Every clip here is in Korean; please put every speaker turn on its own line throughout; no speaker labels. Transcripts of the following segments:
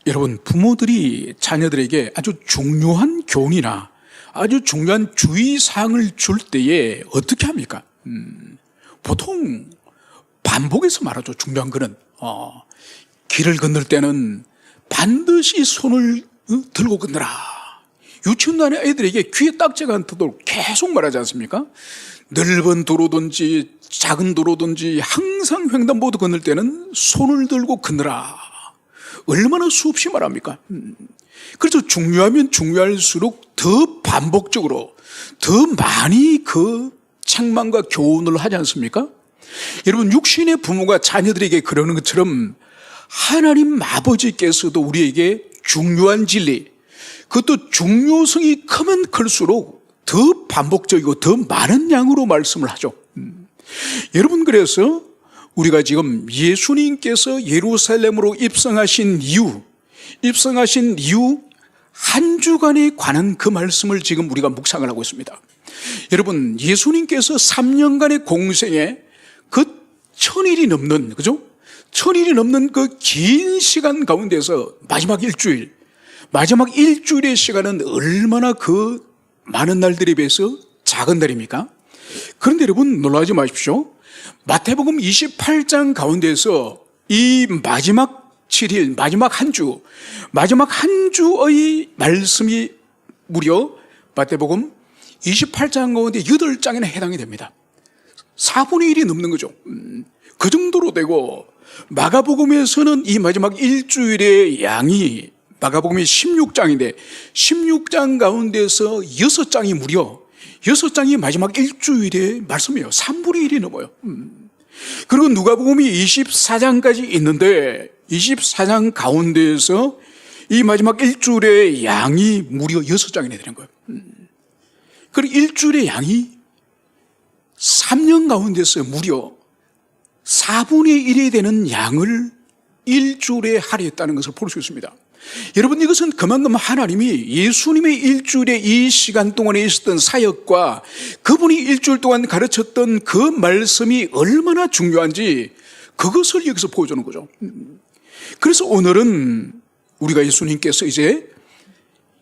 여러분, 부모들이 자녀들에게 아주 중요한 교훈이나 아주 중요한 주의사항을 줄 때에 어떻게 합니까? 보통 반복해서 말하죠. 중요한 거는 길을 건널 때는 반드시 손을 들고 건너라. 유치원 다니는 애들에게 귀에 딱지가 않도록 계속 말하지 않습니까? 넓은 도로든지 작은 도로든지 항상 횡단보도 건널 때는 손을 들고 건너라. 얼마나 수없이 말합니까? 그래서 중요하면 중요할수록 더 반복적으로 더 많이 그 책망과 교훈을 하지 않습니까? 여러분, 육신의 부모가 자녀들에게 그러는 것처럼 하나님 아버지께서도 우리에게 중요한 진리, 그것도 중요성이 크면 클수록 더 반복적이고 더 많은 양으로 말씀을 하죠. 여러분, 그래서 우리가 지금 예수님께서 예루살렘으로 입성하신 이후 한 주간에 관한 그 말씀을 지금 우리가 묵상을 하고 있습니다. 여러분, 예수님께서 3년간의 공생에 그 1000일이 넘는, 그죠? 1000일이 넘는 그 긴 시간 가운데서 마지막 일주일의 시간은 얼마나 그 많은 날들에 비해서 작은 날입니까? 그런데 여러분, 놀라지 마십시오. 마태복음 28장 가운데서 이 마지막 7일, 마지막 한 주의 말씀이 무려 마태복음 28장 가운데 8장에나 해당이 됩니다. 4분의 1이 넘는 거죠. 그 정도로 되고, 마가복음에서는 이 마지막 일주일의 양이 마가복음이 16장인데 16장 가운데서 6장이 무려 6장이 마지막 일주일의 말씀이에요. 3분의 1이 넘어요. 그리고 누가복음이 24장까지 있는데 24장 가운데에서 이 마지막 일주일의 양이 무려 6장이나 되는 거예요. 그리고 일주일의 양이 3년 가운데서 무려 4분의 1이 되는 양을 일주일에 할애했다는 것을 볼 수 있습니다. 여러분, 이것은 그만큼 하나님이 예수님의 일주일의 이 시간 동안에 있었던 사역과 그분이 일주일 동안 가르쳤던 그 말씀이 얼마나 중요한지 그것을 여기서 보여주는 거죠. 그래서 오늘은 우리가 예수님께서 이제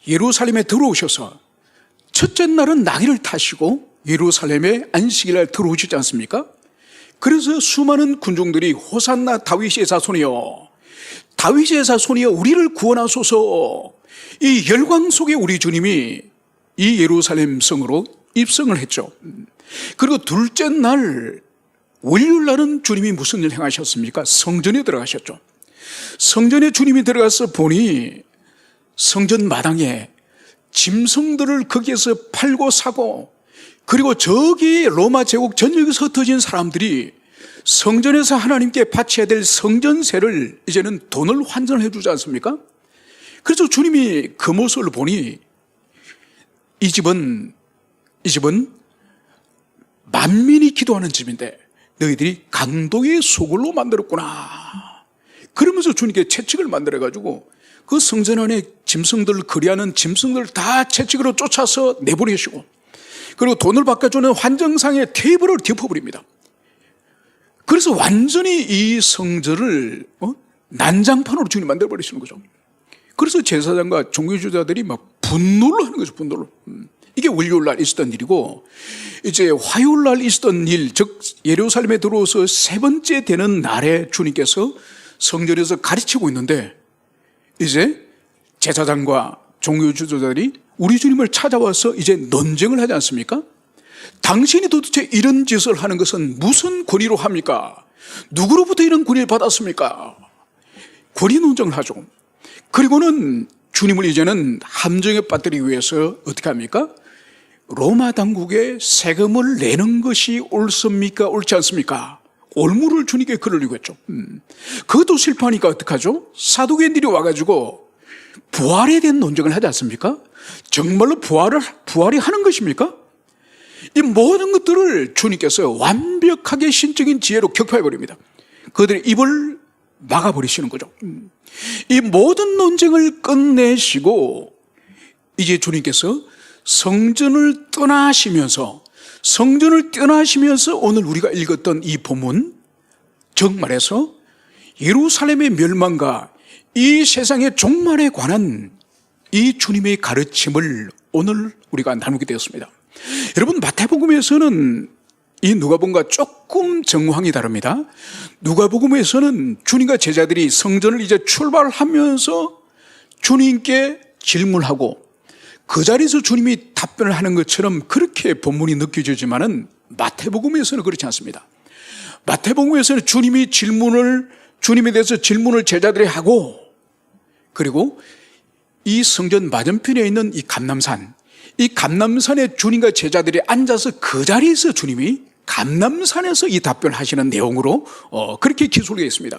예루살렘에 들어오셔서 첫째 날은 나귀를 타시고 예루살렘에 안식일날 들어오시지 않습니까? 그래서 수많은 군중들이 호산나 다윗의 자손이여, 다윗의 자손이여 우리를 구원하소서, 이 열광 속에 우리 주님이 이 예루살렘 성으로 입성을 했죠. 그리고 둘째 날 월요일 날은 주님이 무슨 일 행하셨습니까? 성전에 들어가셨죠. 성전에 주님이 들어가서 보니 성전 마당에 짐승들을 거기에서 팔고 사고, 그리고 저기 로마 제국 전역에서 흩어진 사람들이 성전에서 하나님께 바쳐야 될 성전세를 이제는 돈을 환전해 주지 않습니까? 그래서 주님이 그 모습을 보니 이 집은 만민이 기도하는 집인데 너희들이 강도의 소굴로 만들었구나. 그러면서 주님께 채찍을 만들어가지고 그 성전 안에 짐승들을 거리하는 짐승들을 다 채찍으로 쫓아서 내보내시고, 그리고 돈을 바꿔주는 환정상의 테이블을 덮어버립니다. 그래서 완전히 이 성전을 난장판으로 주님 만들어버리시는 거죠. 그래서 제사장과 종교주자들이 막 분노를 하는 거죠. 분노를. 이게 월요일날 있었던 일이고, 이제 화요일날 있었던 일, 즉 예루살렘에 들어와서 세 번째 되는 날에 주님께서 성전에서 가르치고 있는데, 이제 제사장과 종교주자들이 우리 주님을 찾아와서 이제 논쟁을 하지 않습니까? 당신이 도대체 이런 짓을 하는 것은 무슨 권위로 합니까? 누구로부터 이런 권위를 받았습니까? 권위 논쟁을 하죠. 그리고는 주님을 이제는 함정에 빠뜨리기 위해서 어떻게 합니까? 로마 당국에 세금을 내는 것이 옳습니까? 옳지 않습니까? 올무를 주님께 걸으려고 했죠. 그것도 실패하니까 어떡하죠? 사두개인들이 와가지고 부활에 대한 논쟁을 하지 않습니까? 정말로 부활이 하는 것입니까? 이 모든 것들을 주님께서 완벽하게 신적인 지혜로 격파해버립니다. 그들의 입을 막아버리시는 거죠. 이 모든 논쟁을 끝내시고 이제 주님께서 성전을 떠나시면서 오늘 우리가 읽었던 이 본문, 즉 말해서 예루살렘의 멸망과 이 세상의 종말에 관한 이 주님의 가르침을 오늘 우리가 나누게 되었습니다. 여러분, 마태복음에서는 이 누가복음과 조금 정황이 다릅니다. 누가복음에서는 주님과 제자들이 성전을 이제 출발하면서 주님께 질문하고 그 자리에서 주님이 답변을 하는 것처럼 그렇게 본문이 느껴지지만은 마태복음에서는 그렇지 않습니다. 마태복음에서는 주님에 대해서 질문을 제자들이 하고, 그리고 이 성전 맞은편에 있는 이 감람산에 주님과 제자들이 앉아서 그 자리에서 주님이 감람산에서 이 답변을 하시는 내용으로 그렇게 기술되어 있습니다.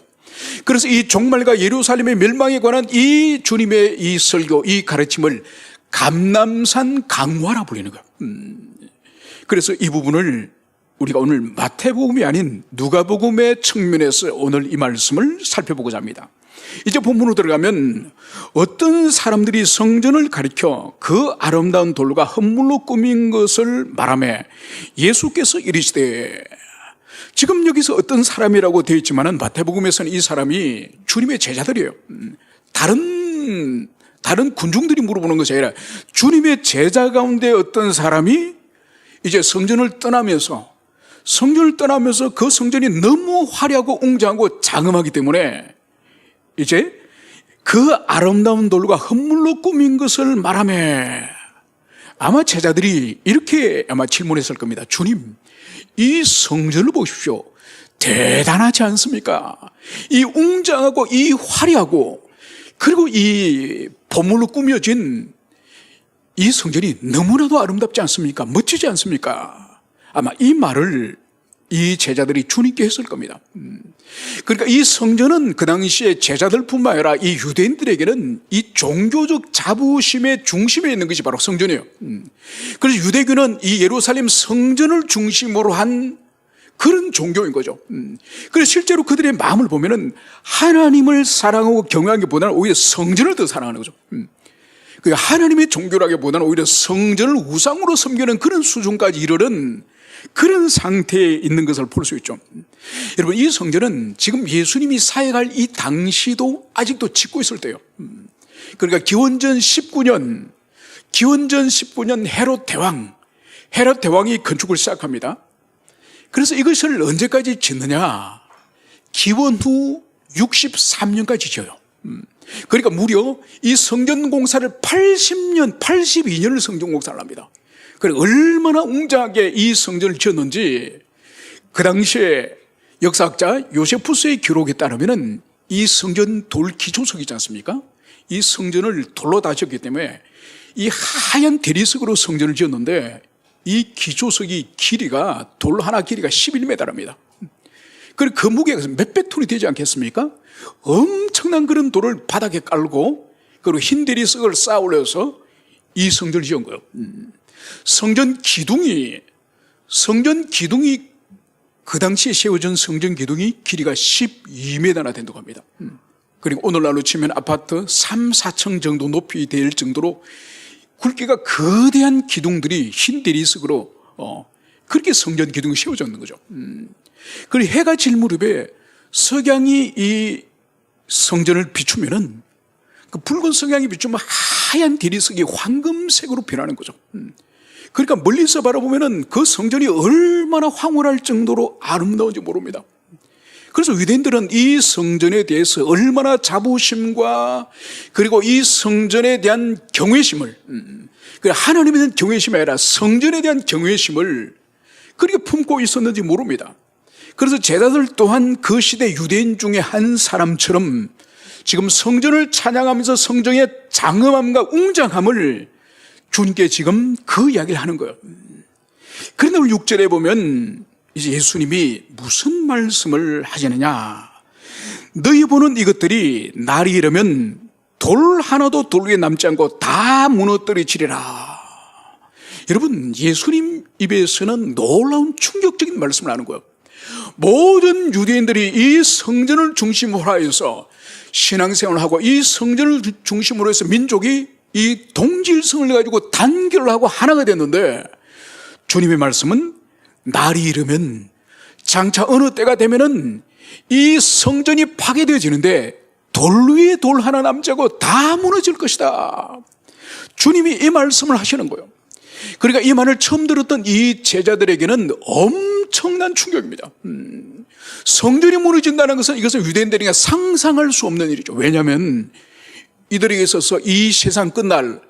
그래서 이 종말과 예루살렘의 멸망에 관한 이 주님의 이 설교, 이 가르침을 감람산 강화라 불리는 거예요. 그래서 이 부분을 우리가 오늘 마태복음이 아닌 누가복음의 측면에서 오늘 이 말씀을 살펴보고자 합니다. 이제 본문으로 들어가면 어떤 사람들이 성전을 가리켜 그 아름다운 돌과 헌물로 꾸민 것을 말하며 예수께서 이르시되, 지금 여기서 어떤 사람이라고 되어 있지만 마태복음에서는 이 사람이 주님의 제자들이에요. 다른 군중들이 물어보는 것이 아니라 주님의 제자 가운데 어떤 사람이 이제 성전을 떠나면서 그 성전이 너무 화려하고 웅장하고 장엄하기 때문에 이제 그 아름다운 돌과 헌물로 꾸민 것을 말하며, 아마 제자들이 이렇게 아마 질문했을 겁니다. 주님, 이 성전을 보십시오. 대단하지 않습니까? 이 웅장하고 이 화려하고 그리고 이 보물로 꾸며진 이 성전이 너무나도 아름답지 않습니까? 멋지지 않습니까? 아마 이 말을 이 제자들이 주님께 했을 겁니다. 그러니까 이 성전은 그 당시에 제자들뿐만 아니라 이 유대인들에게는 이 종교적 자부심의 중심에 있는 것이 바로 성전이에요. 그래서 유대교는 이 예루살렘 성전을 중심으로 한 그런 종교인 거죠. 그래서 실제로 그들의 마음을 보면은 하나님을 사랑하고 경외하기보다는 오히려 성전을 더 사랑하는 거죠. 그러니까 하나님의 종교라기보다는 오히려 성전을 우상으로 섬기는 그런 수준까지 이르는 그런 상태에 있는 것을 볼 수 있죠. 여러분, 이 성전은 지금 예수님이 사역할 이 당시도 아직도 짓고 있을 때요. 그러니까 기원전 19년 헤롯 대왕이 건축을 시작합니다. 그래서 이것을 언제까지 짓느냐? 기원 후 63년까지 지어요. 그러니까 무려 이 성전 공사를 82년을 성전 공사를 합니다. 그러니까 얼마나 웅장하게 이 성전을 지었는지 그 당시에 역사학자 요세푸스의 기록에 따르면 이 성전 돌 기초석이 있지 않습니까? 이 성전을 돌로 다 지었기 때문에 이 하얀 대리석으로 성전을 지었는데 이 기초석이 길이가 돌 하나 길이가 11m랍니다. 그리고 그 무게가 몇백 톤이 되지 않겠습니까? 엄청난 그런 돌을 바닥에 깔고 그리고 흰 대리석을 쌓아 올려서 이 성전을 지은 거예요. 성전 기둥이 그 당시에 세워진 성전 기둥이 길이가 12m나 된다고 합니다. 그리고 오늘날로 치면 아파트 3, 4층 정도 높이 될 정도로 굵기가 거대한 기둥들이 흰 대리석으로 그렇게 성전 기둥이 세워졌는 거죠. 그리고 해가 질 무렵에 석양이 이 성전을 비추면은 그 붉은 석양이 비추면 하얀 대리석이 황금색으로 변하는 거죠. 그러니까 멀리서 바라보면은 그 성전이 얼마나 황홀할 정도로 아름다운지 모릅니다. 그래서 유대인들은 이 성전에 대해서 얼마나 자부심과 그리고 이 성전에 대한 경외심을, 하나님에 대한 경외심이 아니라 성전에 대한 경외심을 그렇게 품고 있었는지 모릅니다. 그래서 제자들 또한 그 시대 유대인 중에 한 사람처럼 지금 성전을 찬양하면서 성전의 장엄함과 웅장함을 주님께 지금 그 이야기를 하는 거예요. 그런데 오늘 6절에 보면 이제 예수님이 무슨 말씀을 하시느냐? 너희 보는 이것들이 날이 이르면 돌 하나도 돌 위에 남지 않고 다 무너뜨리리라. 여러분, 예수님 입에서는 놀라운 충격적인 말씀을 하는 거예요. 모든 유대인들이 이 성전을 중심으로 해서 신앙생활을 하고 이 성전을 중심으로 해서 민족이 이 동질성을 가지고 단결을 하고 하나가 됐는데, 주님의 말씀은 날이 이르면 장차 어느 때가 되면은 이 성전이 파괴되어지는데 돌 위에 돌 하나 남지 않고 다 무너질 것이다. 주님이 이 말씀을 하시는 거예요. 그러니까 이 말을 처음 들었던 이 제자들에게는 엄청난 충격입니다. 성전이 무너진다는 것은 이것은 유대인들이 상상할 수 없는 일이죠. 왜냐하면 이들에게 있어서 이 세상 끝날,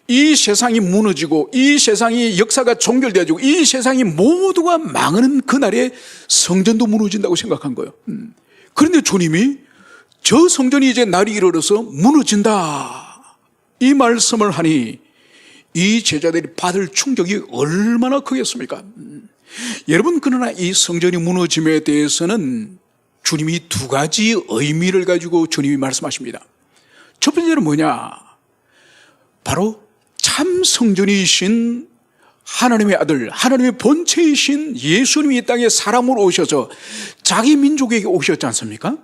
이 세상이 무너지고 이 세상이 역사가 종결되어지고 이 세상이 모두가 망하는 그날에 성전도 무너진다고 생각한 거예요. 그런데 주님이 저 성전이 이제 날이 이르러서 무너진다, 이 말씀을 하니 이 제자들이 받을 충격이 얼마나 크겠습니까? 여러분, 그러나 이 성전이 무너짐에 대해서는 주님이 두 가지 의미를 가지고 주님이 말씀하십니다. 첫 번째는 뭐냐? 바로 참 성전이신 하나님의 아들, 하나님의 본체이신 예수님이 이 땅에 사람으로 오셔서 자기 민족에게 오셨지 않습니까?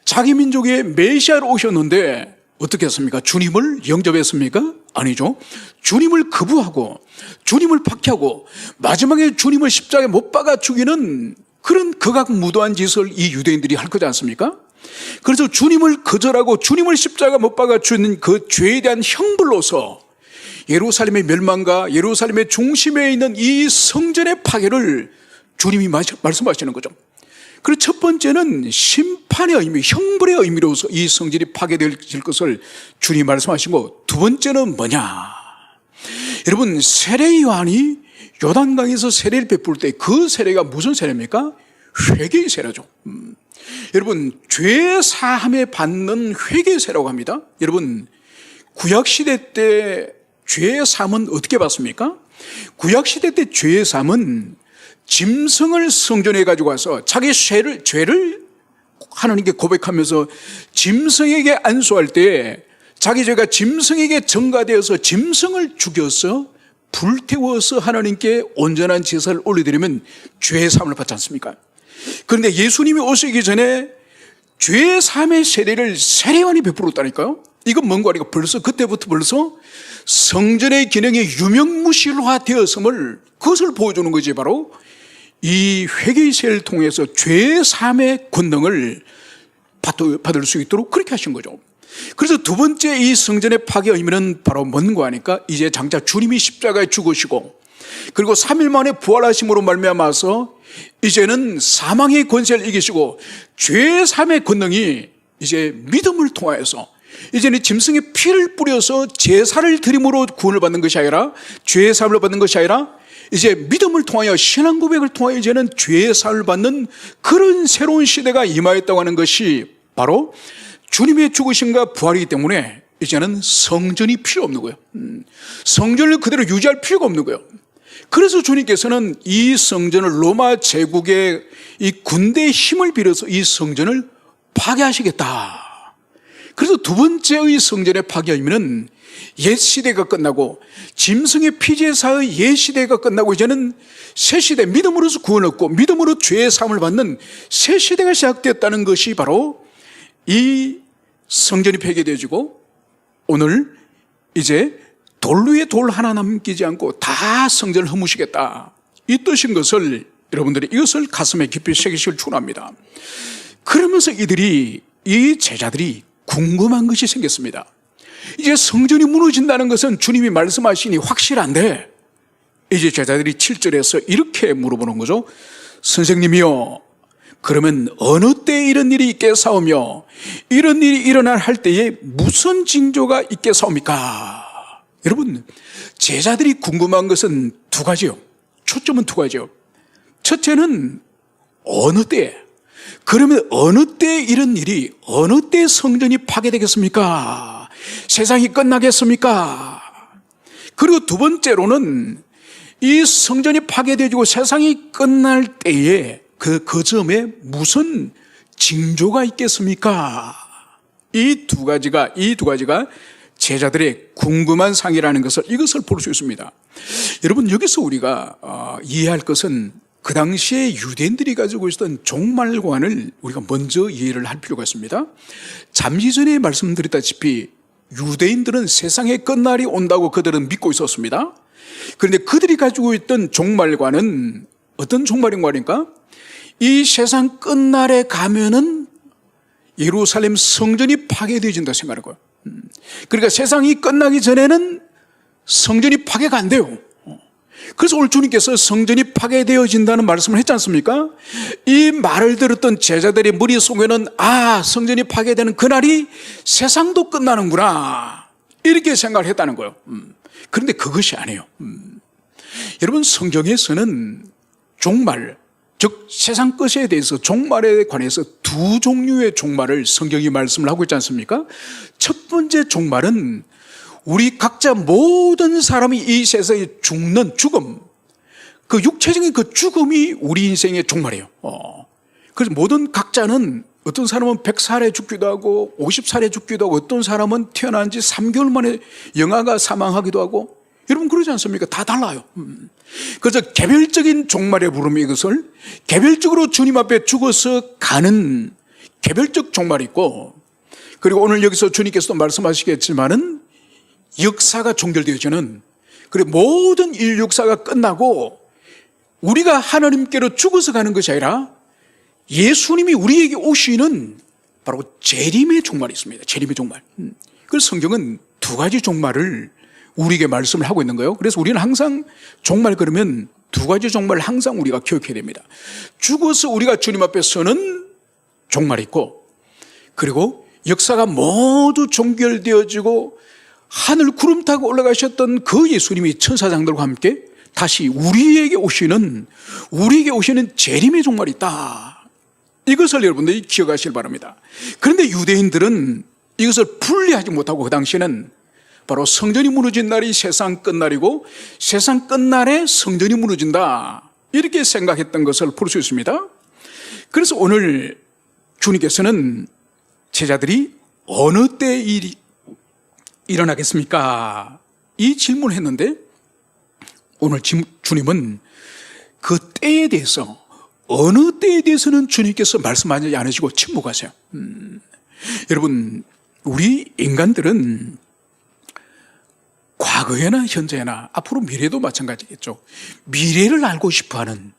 자기 민족의 메시아로 오셨는데 어떻게 했습니까? 주님을 영접했습니까? 아니죠. 주님을 거부하고 주님을 박해하고 마지막에 주님을 십자가에 못 박아 죽이는 그런 극악무도한 짓을 이 유대인들이 할 거지 않습니까? 그래서 주님을 거절하고 주님을 십자가 못 박아 죽이는 그 죄에 대한 형벌로서 예루살렘의 멸망과 예루살렘의 중심에 있는 이 성전의 파괴를 주님이 말씀하시는 거죠. 그리고 첫 번째는 심판의 의미, 형벌의 의미로서 이 성전이 파괴될 것을 주님이 말씀하시고, 두 번째는 뭐냐? 여러분, 세례 요한이 요단강에서 세례를 베풀 때 그 세례가 무슨 세례입니까? 회개의 세례죠. 여러분, 죄 사함에 받는 회개의 세례라고 합니다. 여러분, 구약시대 때 죄의 삶은 어떻게 받습니까? 구약시대 때 죄의 삶은 짐승을 성전에 가지고 와서 자기 죄를 하나님께 고백하면서 짐승에게 안수할 때 자기 죄가 짐승에게 전가되어서 짐승을 죽여서 불태워서 하나님께 온전한 제사를 올려드리면 죄의 삶을 받지 않습니까? 그런데 예수님이 오시기 전에 죄의 삶의 세례를 세례요한이 베풀었다니까요. 이건 뭔가 하니까 그때부터 벌써 성전의 기능이 유명무실화되었음을, 그것을 보여주는 거지. 바로 이 회개의 세례를 통해서 죄의 삶의 권능을 받을 수 있도록 그렇게 하신 거죠. 그래서 두 번째 이 성전의 파괴 의미는 바로 뭔가 하니까 이제 장차 주님이 십자가에 죽으시고 그리고 3일 만에 부활하심으로 말미암아서 이제는 사망의 권세를 이기시고 죄의 삶의 권능이 이제 믿음을 통하여서 이제는 짐승의 피를 뿌려서 제사를 드림으로 구원을 받는 것이 아니라, 죄의 삶을 받는 것이 아니라 이제 믿음을 통하여 신앙 고백을 통하여 이제는 죄의 삶을 받는 그런 새로운 시대가 임하였다고 하는 것이 바로 주님의 죽으심과 부활이기 때문에 이제는 성전이 필요 없는 거예요. 성전을 그대로 유지할 필요가 없는 거예요. 그래서 주님께서는 이 성전을 로마 제국의 이 군대의 힘을 빌어서 이 성전을 파괴하시겠다. 그래서 두 번째의 성전의 파괴 의미는 옛 시대가 끝나고 짐승의 피제사의 옛 시대가 끝나고 이제는 새 시대, 믿음으로서 구원을 얻고 믿음으로 죄의 사함을 받는 새 시대가 시작되었다는 것이 바로 이 성전이 폐괴되어지고 오늘 이제 돌 위에 돌 하나 남기지 않고 다 성전을 허무시겠다, 이 뜻인 것을 여러분들이 이것을 가슴에 깊이 새기시길 축원합니다. 그러면서 이 제자들이 궁금한 것이 생겼습니다. 이제 성전이 무너진다는 것은 주님이 말씀하시니 확실한데 이제 제자들이 7절에서 이렇게 물어보는 거죠. 선생님이요, 그러면 어느 때에 이런 일이 있겠사오며 이런 일이 일어날 할 때에 무슨 징조가 있겠사옵니까? 여러분, 제자들이 궁금한 것은 두 가지요. 초점은 두 가지요. 첫째는 어느 때에, 그러면 어느 때에 이런 일이, 어느 때에 성전이 파괴되겠습니까? 세상이 끝나겠습니까? 그리고 두 번째로는 이 성전이 파괴되어지고 세상이 끝날 때에 그 점에 무슨 징조가 있겠습니까? 이 두 가지가 제자들의 궁금한 상이라는 것을, 이것을 볼 수 있습니다. 여러분, 여기서 우리가 이해할 것은 그 당시에 유대인들이 가지고 있었던 종말관을 우리가 먼저 이해를 할 필요가 있습니다. 잠시 전에 말씀드렸다시피 유대인들은 세상의 끝날이 온다고 그들은 믿고 있었습니다. 그런데 그들이 가지고 있던 종말관은 어떤 종말관입니까? 이 세상 끝날에 가면은 예루살렘 성전이 파괴되어진다 생각하는 거예요. 그러니까 세상이 끝나기 전에는 성전이 파괴가 안 돼요. 그래서 오늘 주님께서 성전이 파괴되어진다는 말씀을 했지 않습니까? 이 말을 들었던 제자들의 머릿속에는 성전이 파괴되는 그날이 세상도 끝나는구나 이렇게 생각을 했다는 거예요. 그런데 그것이 아니에요. 여러분, 성경에서는 종말, 즉 세상 끝에 대해서 종말에 관해서 두 종류의 종말을 성경이 말씀을 하고 있지 않습니까? 첫 번째 종말은 우리 각자 모든 사람이 이 세상에 죽는 죽음, 그 육체적인 그 죽음이 우리 인생의 종말이에요. 그래서 모든 각자는 어떤 사람은 100살에 죽기도 하고 50살에 죽기도 하고 어떤 사람은 태어난 지 3개월 만에 영아가 사망하기도 하고, 여러분 그러지 않습니까? 다 달라요. 그래서 개별적인 종말의 부름이, 이것을 개별적으로 주님 앞에 죽어서 가는 개별적 종말이 있고, 그리고 오늘 여기서 주님께서도 말씀하시겠지만은 역사가 종결되어지는, 그리고 모든 인류 역사가 끝나고 우리가 하나님께로 죽어서 가는 것이 아니라 예수님이 우리에게 오시는 바로 재림의 종말이 있습니다. 재림의 종말. 그래서 성경은 두 가지 종말을 우리에게 말씀을 하고 있는 거예요. 그래서 우리는 항상 종말 그러면 두 가지 종말을 항상 우리가 기억해야 됩니다. 죽어서 우리가 주님 앞에 서는 종말이 있고, 그리고 역사가 모두 종결되어지고 하늘 구름 타고 올라가셨던 그 예수님이 천사장들과 함께 다시 우리에게 오시는 재림의 종말이 있다. 이것을 여러분들이 기억하시길 바랍니다. 그런데 유대인들은 이것을 분리하지 못하고 그 당시에는 바로 성전이 무너진 날이 세상 끝날이고 세상 끝날에 성전이 무너진다, 이렇게 생각했던 것을 볼 수 있습니다. 그래서 오늘 주님께서는 제자들이 어느 때 일이 일어나겠습니까? 이 질문을 했는데, 오늘 주님은 그 때에 대해서, 어느 때에 대해서는 주님께서 말씀하지 않으시고 침묵하세요. 여러분, 우리 인간들은 과거에나 현재나 앞으로 미래도 마찬가지겠죠. 미래를 알고 싶어하는,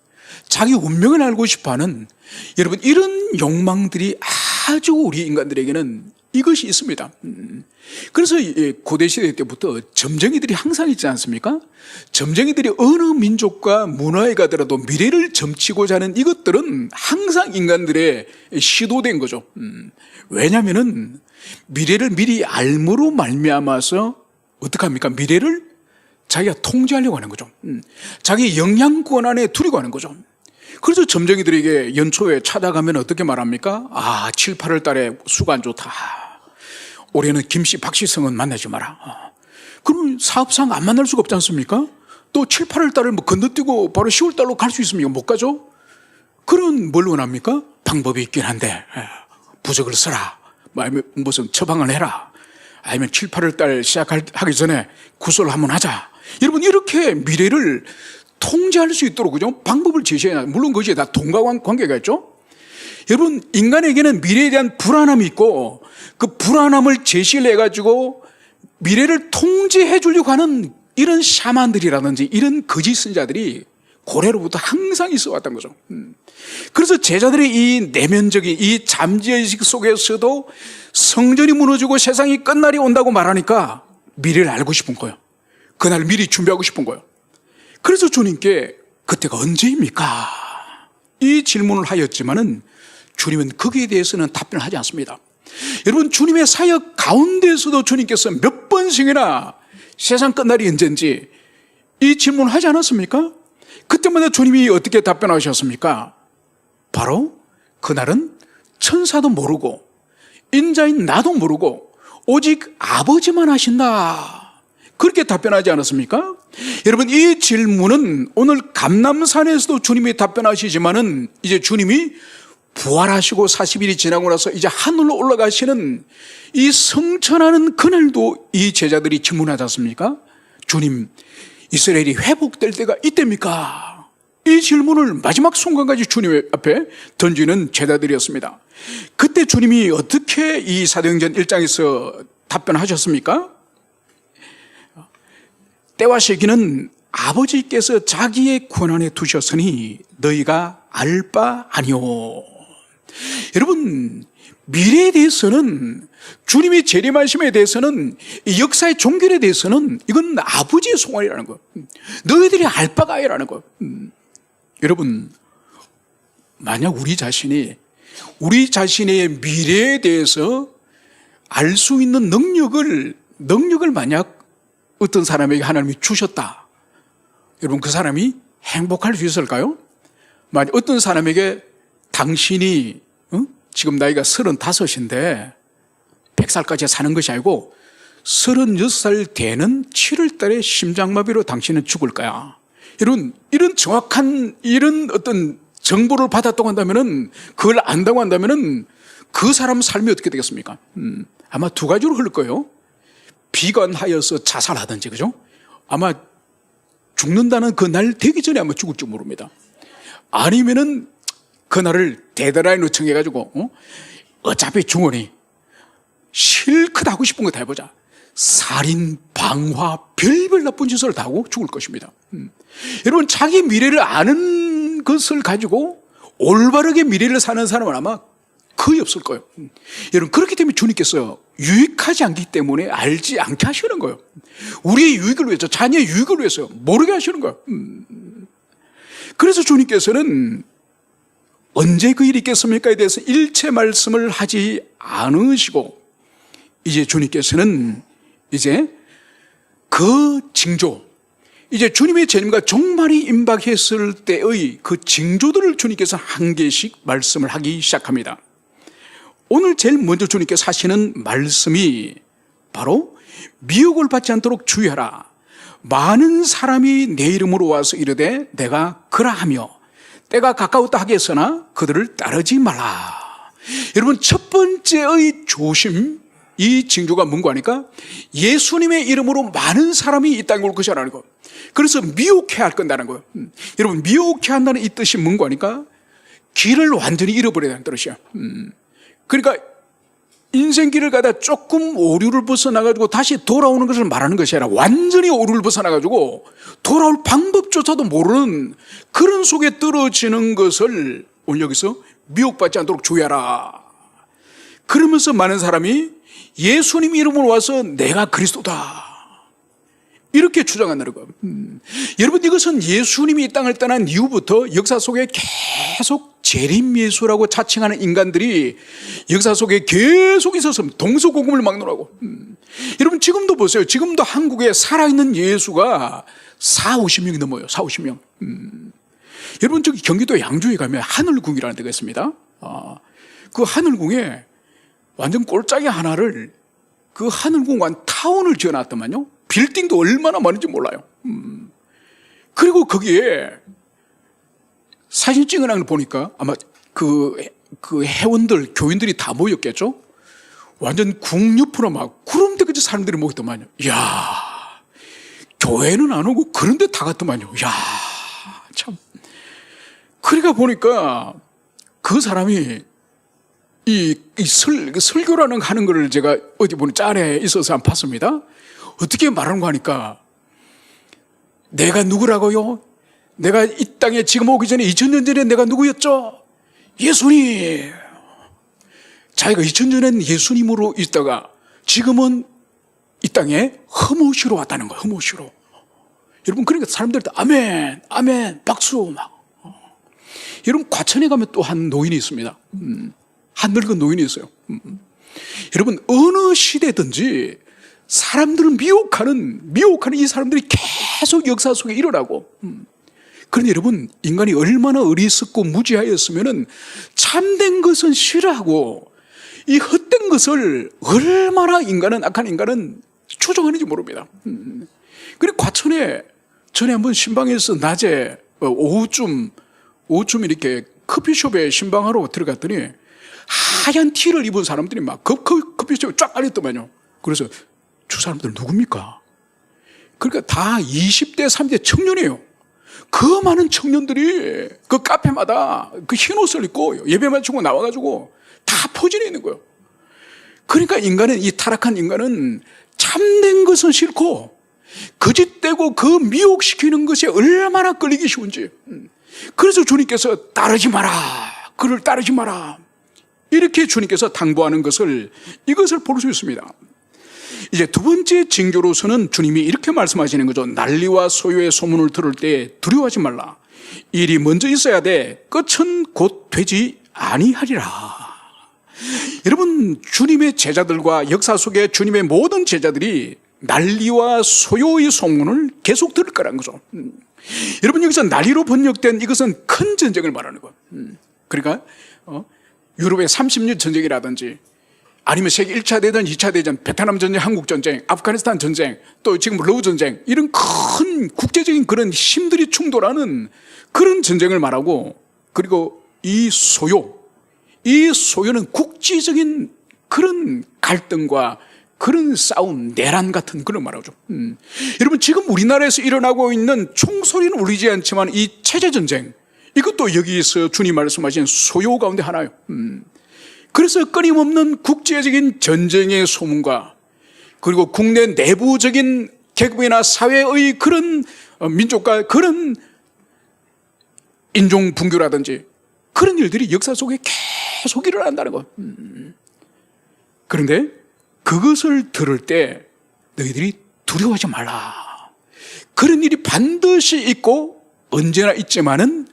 자기 운명을 알고 싶어하는, 여러분 이런 욕망들이 아주 우리 인간들에게는 이것이 있습니다. 그래서 고대시대 때부터 점쟁이들이 항상 있지 않습니까? 점쟁이들이 어느 민족과 문화에 가더라도 미래를 점치고자 하는 이것들은 항상 인간들의 시도된 거죠. 왜냐하면 미래를 미리 알므로 말미암아서 어떻게 합니까? 미래를 자기가 통제하려고 하는 거죠. 자기 영향권 안에 두려고 하는 거죠. 그래서 점쟁이들에게 연초에 찾아가면 어떻게 말합니까? 7, 8월 달에 수가 안 좋다. 올해는 김씨, 박씨성은 만나지 마라. 그러면 사업상 안 만날 수가 없지 않습니까? 또 7, 8월 달을 건너뛰고 바로 10월 달로 갈 수 있습니까? 못 가죠? 그런 뭘 원합니까? 방법이 있긴 한데, 부적을 써라. 아니면 무슨 처방을 해라. 아니면 7, 8월 달 시작하기 전에 구슬을 한번 하자. 여러분, 이렇게 미래를 통제할 수 있도록, 그죠? 방법을 제시해야, 물론 그것이 다 돈과 관계가 있죠? 여러분, 인간에게는 미래에 대한 불안함이 있고, 그 불안함을 제시를 해가지고 미래를 통제해 주려고 하는 이런 샤만들이라든지 이런 거짓 선자들이 고래로부터 항상 있어 왔던 거죠. 그래서 제자들의 이 내면적인 이 잠재의식 속에서도 성전이 무너지고 세상이 끝날이 온다고 말하니까 미래를 알고 싶은 거예요. 그날 미리 준비하고 싶은 거예요. 그래서 주님께 그때가 언제입니까? 이 질문을 하였지만은 주님은 거기에 대해서는 답변을 하지 않습니다. 여러분, 주님의 사역 가운데서도 주님께서 몇 번씩이나 세상 끝날이 언제인지 이 질문을 하지 않았습니까? 그때마다 주님이 어떻게 답변하셨습니까? 바로 그날은 천사도 모르고 인자인 나도 모르고 오직 아버지만 하신다, 그렇게 답변하지 않았습니까? 여러분, 이 질문은 오늘 감람산에서도 주님이 답변하시지만은 이제 주님이 부활하시고 40일이 지나고 나서 이제 하늘로 올라가시는 이 성천하는 그날도 이 제자들이 질문하지 않습니까? 주님, 이스라엘이 회복될 때가 이때입니까? 이 질문을 마지막 순간까지 주님 앞에 던지는 제자들이었습니다. 그때 주님이 어떻게 이 사도행전 1장에서 답변하셨습니까? 때와 시기는 아버지께서 자기의 권한에 두셨으니 너희가 알 바 아니오. 여러분, 미래에 대해서는, 주님의 재림하심에 대해서는, 이 역사의 종결에 대해서는 이건 아버지의 소원이라는 거, 너희들이 알 바가 아니라는 거. 여러분, 만약 우리 자신의 미래에 대해서 알 수 있는 능력을 만약 어떤 사람에게 하나님이 주셨다, 여러분, 그 사람이 행복할 수 있을까요? 만약 어떤 사람에게 당신이 지금 나이가 35인데 100살까지 사는 것이 아니고 36살 되는 7월 달에 심장마비로 당신은 죽을 거야, 여러분, 이런 정확한 이런 어떤 정보를 받았다고 한다면은, 그걸 안다고 한다면은 그 사람 삶이 어떻게 되겠습니까? 아마 두 가지로 흐를 거예요. 비관하여서 자살하든지, 그죠? 아마 죽는다는 그 날 되기 전에 아마 죽을지 모릅니다. 아니면은 그날을 데드라인으로 정해가지고, 어차피 중원이 실컷 하고 싶은 거 다 해보자. 살인, 방화, 별별 나쁜 짓을 다 하고 죽을 것입니다. 여러분, 자기 미래를 아는 것을 가지고 올바르게 미래를 사는 사람은 아마 거의 없을 거예요. 여러분, 그렇기 때문에 주님께서 유익하지 않기 때문에 알지 않게 하시는 거예요. 우리의 유익을 위해서, 자녀의 유익을 위해서 모르게 하시는 거예요. 그래서 주님께서는 언제 그 일이 있겠습니까에 대해서 일체 말씀을 하지 않으시고, 이제 주님께서는 이제 그 징조, 이제 주님의 재림과 종말이 임박했을 때의 그 징조들을 주님께서 한 개씩 말씀을 하기 시작합니다. 오늘 제일 먼저 주님께서 하시는 말씀이 바로 미혹을 받지 않도록 주의하라. 많은 사람이 내 이름으로 와서 이르되 내가 그라하며 때가 가까웠다 하겠으나 그들을 따르지 말라. 여러분, 첫 번째의 조심, 이 징조가 뭔가 하니까 예수님의 이름으로 많은 사람이 이 땅에 올 것이라는 거. 그래서 미혹해야 할 건다는 거예요. 여러분, 미혹해야 한다는 이 뜻이 뭔가 하니까 길을 완전히 잃어버려야 한다는 뜻이야. 그러니까 인생길을 가다 조금 오류를 벗어나가지고 다시 돌아오는 것을 말하는 것이 아니라 완전히 오류를 벗어나가지고 돌아올 방법조차도 모르는 그런 속에 떨어지는 것을 오늘 여기서 미혹받지 않도록 주의하라. 그러면서 많은 사람이 예수님 이름으로 와서 내가 그리스도다, 이렇게 주장한다는 거예요. 여러분, 이것은 예수님이 이 땅을 떠난 이후부터 역사 속에 계속 재림 예수라고 자칭하는 인간들이 역사 속에 계속 있었습니다. 동서고금을 막론하고. 여러분, 지금도 보세요. 지금도 한국에 살아있는 예수가 40-50명이 넘어요. 40-50명. 여러분, 저기 경기도 양주에 가면 하늘궁이라는 데가 있습니다. 그 하늘궁에 완전 꼴짝이 하나를, 그 하늘궁 타운을 지어놨더만요. 빌딩도 얼마나 많은지 몰라요. 그리고 거기에 사진 찍은 걸 보니까 아마 그 회원들, 교인들이 다 모였겠죠? 완전 궁 옆으로 막 구름대까지 사람들이 모였더만요. 이야, 교회는 안 오고 그런데 다 갔더만요. 이야, 참. 그러니까 보니까 그 사람이 설교라는 거 하는 거를 제가 어디 보니 짤에 있어서 한번 봤습니다. 어떻게 말하는 거 하니까, 내가 누구라고요? 내가 이 땅에 지금 오기 전에 2000년 전에 내가 누구였죠? 예수님. 자기가 2000년 전엔 예수님으로 있다가 지금은 이 땅에 흠옷이로 왔다는 거예요. 흠옷이로. 여러분, 그러니까 사람들도 아멘, 아멘, 박수 막. 여러분, 과천에 가면 또 한 노인이 있습니다. 한 늙은 노인이 있어요. 여러분, 어느 시대든지 사람들을 미혹하는 이 사람들이 계속 역사 속에 일어나고, 그런데 여러분, 인간이 얼마나 어리석고 무지하였으면 참된 것은 싫어하고 이 헛된 것을 얼마나 악한 인간은 추종하는지 모릅니다. 그리고 과천에 전에 한번 신방에서 낮에 오후쯤 이렇게 커피숍에 신방하러 들어갔더니 하얀 티를 입은 사람들이 막 커피숍에 쫙 깔렸더만요. 그래서 저 사람들 누굽니까? 그러니까 다 20대, 30대 청년이에요. 그 많은 청년들이 그 카페마다 그 흰 옷을 입고 예배 마치고 나와가지고 다 포진해 있는 거예요. 그러니까 이 타락한 인간은 참된 것은 싫고 거짓되고 그 미혹시키는 것이 얼마나 끌리기 쉬운지. 그래서 주님께서 따르지 마라, 그를 따르지 마라, 이렇게 주님께서 당부하는 것을 이것을 볼 수 있습니다. 이제 두 번째 징조로서는 주님이 이렇게 말씀하시는 거죠. 난리와 소요의 소문을 들을 때 두려워하지 말라. 일이 먼저 있어야 돼. 끝은 곧 되지 아니하리라. 여러분, 주님의 제자들과 역사 속에 주님의 모든 제자들이 난리와 소요의 소문을 계속 들을 거라는 거죠. 여러분, 여기서 난리로 번역된 이것은 큰 전쟁을 말하는 거예요. 그러니까 유럽의 30년 전쟁이라든지 아니면 세계 1차 대전, 2차 대전, 베트남 전쟁, 한국 전쟁, 아프가니스탄 전쟁, 또 지금 러우 전쟁, 이런 큰 국제적인 그런 힘들이 충돌하는 그런 전쟁을 말하고, 그리고 이 소요는 국제적인 그런 갈등과 그런 싸움, 내란 같은 그런 말하죠. 여러분, 지금 우리나라에서 일어나고 있는 총소리는 울리지 않지만 이 체제전쟁, 이것도 여기서 주님 말씀하신 소요 가운데 하나예요. 그래서 끊임없는 국제적인 전쟁의 소문과 그리고 국내 내부적인 계급이나 사회의 그런 민족과 그런 인종 분규라든지 그런 일들이 역사 속에 계속 일어난다는 것. 그런데 그것을 들을 때 너희들이 두려워하지 말라. 그런 일이 반드시 있고 언제나 있지만은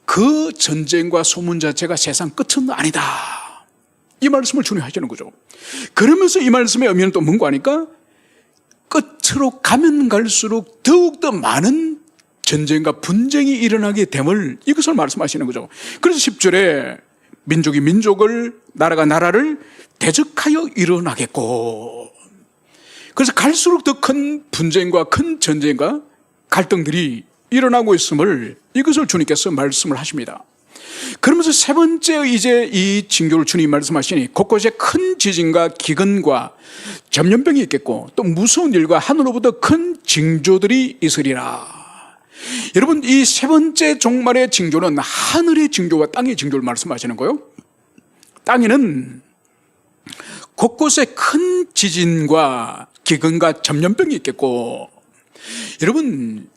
그 전쟁과 소문 자체가 세상 끝은 아니다. 이 말씀을 주님 하시는 거죠. 그러면서 이 말씀의 의미는 또 뭔가 하니까 끝으로 가면 갈수록 더욱더 많은 전쟁과 분쟁이 일어나게 됨을 이것을 말씀하시는 거죠. 그래서 10절에 민족이 민족을, 나라가 나라를 대적하여 일어나겠고, 그래서 갈수록 더 큰 분쟁과 큰 전쟁과 갈등들이 일어나고 있음을 이것을 주님께서 말씀을 하십니다. 그러면서 세 번째 이제 이 징조를 주님 말씀하시니 곳곳에 큰 지진과 기근과 전염병이 있겠고 또 무서운 일과 하늘로부터 큰 징조들이 있으리라. 여러분, 이 세 번째 종말의 징조는 하늘의 징조와 땅의 징조를 말씀하시는 거예요. 땅에는 곳곳에 큰 지진과 기근과 전염병이 있겠고, 여러분,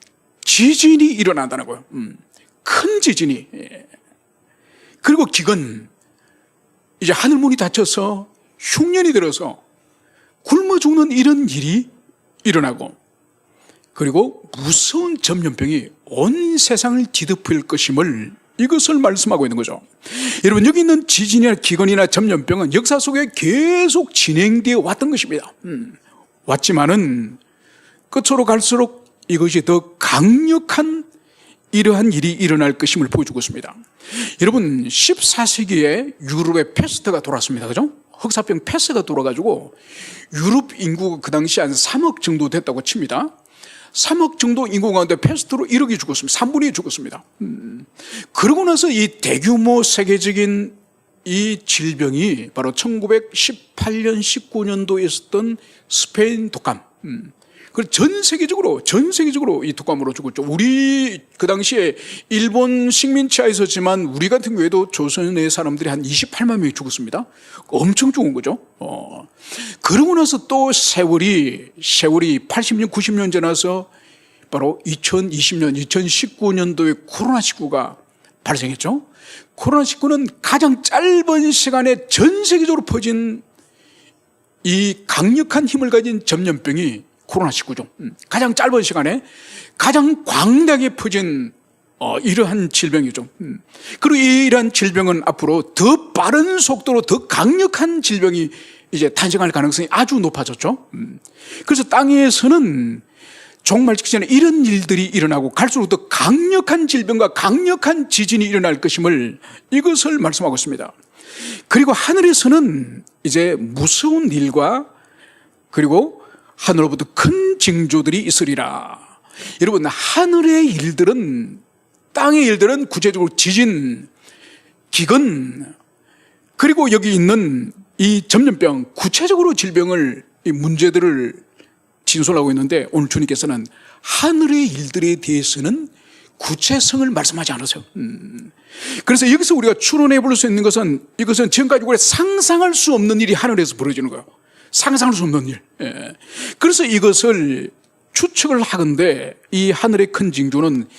지진이 일어난다는 거예요. 큰 지진이. 그리고 기근, 이제 하늘문이 닫혀서 흉년이 들어서 굶어 죽는 이런 일이 일어나고, 그리고 무서운 전염병이 온 세상을 뒤덮을 것임을 이것을 말씀하고 있는 거죠. 여러분, 여기 있는 지진이나 기근이나 전염병은 역사 속에 계속 진행되어 왔던 것입니다. 왔지만은 끝으로 갈수록 이것이 더 강력한 이러한 일이 일어날 것임을 보여주고 있습니다. 여러분, 14세기에 유럽에 패스트가 돌았습니다. 그죠? 흑사병 패스트가 돌아가지고 유럽 인구가 그 당시 한 3억 정도 됐다고 칩니다. 3억 정도 인구 가운데 패스트로 1억이 죽었습니다. 3분의 2 죽었습니다. 그러고 나서 이 대규모 세계적인 이 질병이 바로 1918년, 19년도에 있었던 스페인 독감. 그리고 전 세계적으로 이 독감으로 죽었죠. 우리 그 당시에 일본 식민지하에 있었지만 우리 같은 경우에도 조선의 사람들이 한 28만 명이 죽었습니다. 엄청 죽은 거죠. 그러고 나서 또 세월이 80년, 90년 지나서 바로 2020년, 2019년도에 코로나19가 발생했죠. 코로나19는 가장 짧은 시간에 전 세계적으로 퍼진 이 강력한 힘을 가진 전염병이 코로나19죠. 가장 짧은 시간에 가장 광대하게 퍼진 이러한 질병이죠. 그리고 이러한 질병은 앞으로 더 빠른 속도로 더 강력한 질병이 이제 탄생할 가능성이 아주 높아졌죠. 그래서 땅에서는 종말 직전에 이런 일들이 일어나고 갈수록 더 강력한 질병과 강력한 지진이 일어날 것임을 이것을 말씀하고 있습니다. 그리고 하늘에서는 이제 무서운 일과 그리고 하늘로부터 큰 징조들이 있으리라. 여러분, 하늘의 일들은, 땅의 일들은 구체적으로 지진, 기근, 그리고 여기 있는 이 전염병, 구체적으로 질병을, 이 문제들을 진술하고 있는데, 오늘 주님께서는 하늘의 일들에 대해서는 구체성을 말씀하지 않으세요. 그래서 여기서 우리가 추론해 볼 수 있는 것은, 이것은 지금까지 우리가 상상할 수 없는 일이 하늘에서 벌어지는 거예요. 상상할 수 없는 일. 그래서 이것을 추측을 하건대 이 하늘의 큰 징조는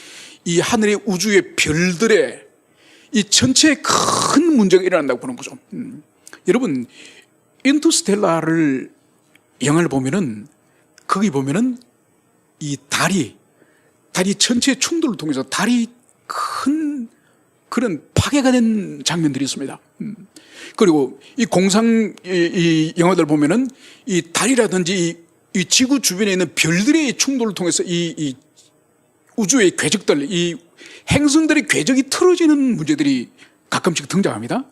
이 하늘의 우주의 별들의 이 전체에 큰 문제가 일어난다고 보는 거죠. 여러분, 인터스텔라를 영화를 보면은 거기 보면은 이 달이 전체 충돌을 통해서 달이 큰 그런 파괴가 된 장면들이 있습니다. 그리고 이 공상 이 영화들 보면은 이 달이라든지 이 지구 주변에 있는 별들의 충돌을 통해서 이 우주의 궤적들, 이 행성들의 궤적이 틀어지는 문제들이 가끔씩 등장합니다.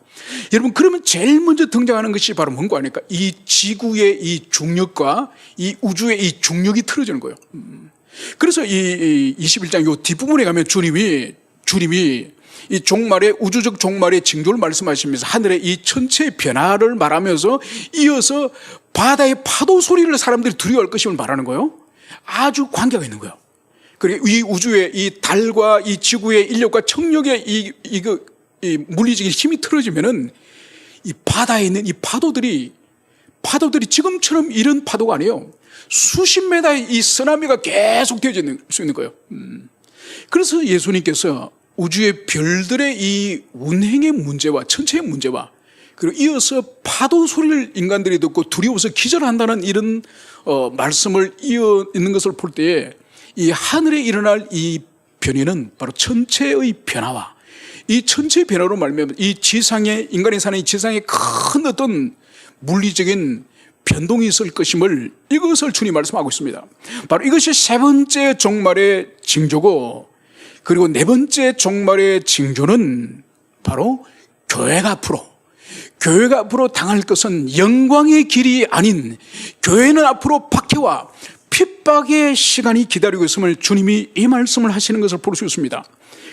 여러분, 그러면 제일 먼저 등장하는 것이 바로 뭔가 아닐까? 이 지구의 이 중력과 이 우주의 이 중력이 틀어지는 거예요. 그래서 이 21장 요 뒷부분에 가면 주님이 이 종말의 우주적 종말의 징조를 말씀하시면서 하늘의 이 전체 변화를 말하면서 이어서 바다의 파도 소리를 사람들이 두려워할 것임을 말하는 거예요. 아주 관계가 있는 거예요. 그리고 이 우주의 이 달과 이 지구의 인력과 청력의 이 물리적인 힘이 틀어지면은 이 바다에 있는 이 파도들이 지금처럼 이런 파도가 아니에요. 수십 메다의 이 쓰나미가 계속 되어질 수 있는 거예요. 그래서 예수님께서 우주의 별들의 이 운행의 문제와 천체의 문제와 그리고 이어서 파도 소리를 인간들이 듣고 두려워서 기절한다는 이런 말씀을 이어 있는 것을 볼 때에 이 하늘에 일어날 이 변화는 바로 천체의 변화와 이 천체의 변화로 말미암아 이 지상에 인간이 사는 이 지상에 큰 어떤 물리적인 변동이 있을 것임을 이것을 주님 말씀하고 있습니다. 바로 이것이 세 번째 종말의 징조고 그리고 네 번째 종말의 징조는 바로 교회가 앞으로 당할 것은 영광의 길이 아닌 교회는 앞으로 박해와 핍박의 시간이 기다리고 있음을 주님이 이 말씀을 하시는 것을 볼 수 있습니다.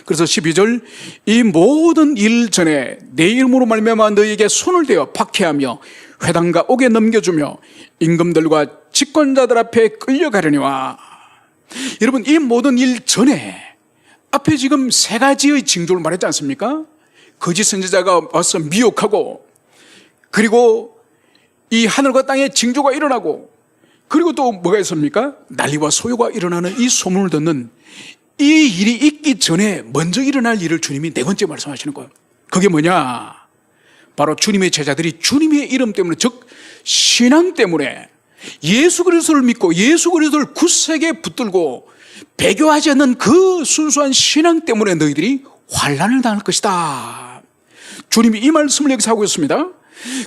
그래서 12절 이 모든 일 전에 내 이름으로 말미암아 너희에게 손을 대어 박해하며 회당과 옥에 넘겨주며 임금들과 집권자들 앞에 끌려가려니와. 여러분, 이 모든 일 전에 앞에 지금 세 가지의 징조를 말했지 않습니까? 거짓 선지자가 와서 미혹하고 그리고 이 하늘과 땅에 징조가 일어나고 그리고 또 뭐가 있습니까? 난리와 소요가 일어나는 이 소문을 듣는 이 일이 있기 전에 먼저 일어날 일을 주님이 네 번째 말씀하시는 거예요. 그게 뭐냐? 바로 주님의 제자들이 주님의 이름 때문에 즉 신앙 때문에 예수 그리스도를 믿고 예수 그리스도를 굳세게 붙들고 배교하지 않는 그 순수한 신앙 때문에 너희들이 환난을 당할 것이다. 주님이 이 말씀을 여기서 하고 있습니다.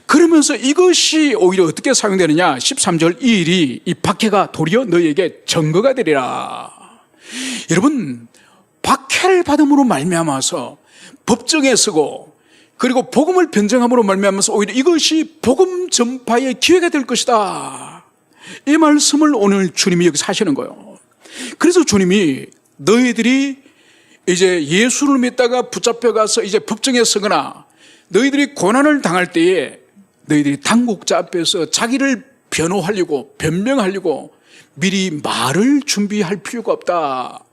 그러면서 이것이 오히려 어떻게 사용되느냐? 13절 이 일이 이 박해가 도리어 너희에게 증거가 되리라. 여러분, 박해를 받음으로 말미암아서 법정에 서고 그리고 복음을 변증함으로 말미암아서 오히려 이것이 복음 전파의 기회가 될 것이다. 이 말씀을 오늘 주님이 여기서 하시는 거예요. 그래서 주님이 너희들이 이제 예수를 믿다가 붙잡혀가서 이제 법정에 서거나 너희들이 고난을 당할 때에 너희들이 당국자 앞에서 자기를 변호하려고 변명하려고 미리 말을 준비할 필요가 없다.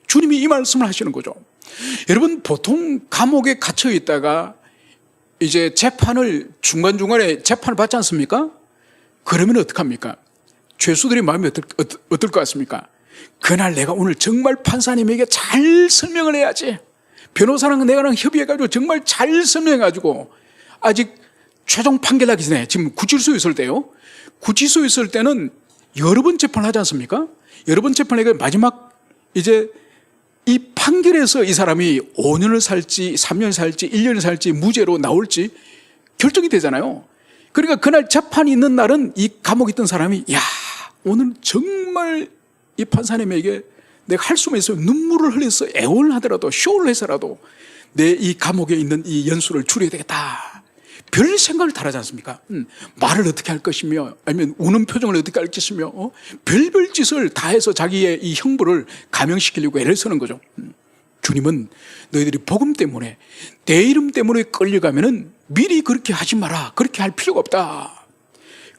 주님이 이 말씀을 하시는 거죠. 여러분, 보통 감옥에 갇혀 있다가 이제 재판을 중간중간에 재판을 받지 않습니까? 그러면 어떡합니까? 죄수들의 마음이 어떨 것 같습니까? 그날 내가 오늘 정말 판사님에게 잘 설명을 해야지. 변호사랑 내가랑 협의해가지고 정말 잘 설명해가지고 아직 최종 판결하기 전에 지금 구치소에 있을 때요. 구치소에 있을 때는 여러 번 재판을 하지 않습니까? 여러 번 재판을 마지막 이제 이 판결에서 이 사람이 5년을 살지 3년을 살지 1년을 살지 무죄로 나올지 결정이 되잖아요. 그러니까 그날 재판이 있는 날은 이 감옥에 있던 사람이 야, 오늘 정말 이 판사님에게 내가 할 수만 있으면 눈물을 흘려서 애원을 하더라도 쇼를 해서라도 내 이 감옥에 있는 이 연수를 줄여야 되겠다. 별 생각을 다 하지 않습니까? 말을 어떻게 할 것이며 아니면 우는 표정을 어떻게 할 것이며 별별 짓을 다 해서 자기의 이 형벌을 감형시키려고 애를 쓰는 거죠. 주님은 너희들이 복음 때문에 내 이름 때문에 끌려가면은 미리 그렇게 하지 마라. 그렇게 할 필요가 없다.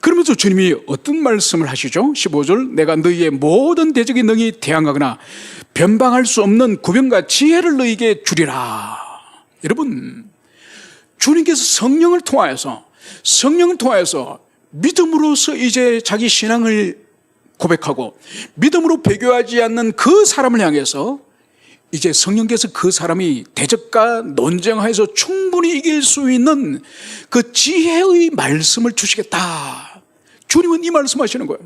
그러면서 주님이 어떤 말씀을 하시죠? 15절 내가 너희의 모든 대적이 너희 대항하거나 변방할 수 없는 구변과 지혜를 너희에게 주리라. 여러분, 주님께서 성령을 통하여서 믿음으로써 이제 자기 신앙을 고백하고 믿음으로 배교하지 않는 그 사람을 향해서 이제 성령께서 그 사람이 대적과 논쟁하여서 충분히 이길 수 있는 그 지혜의 말씀을 주시겠다. 주님은 이 말씀하시는 거예요.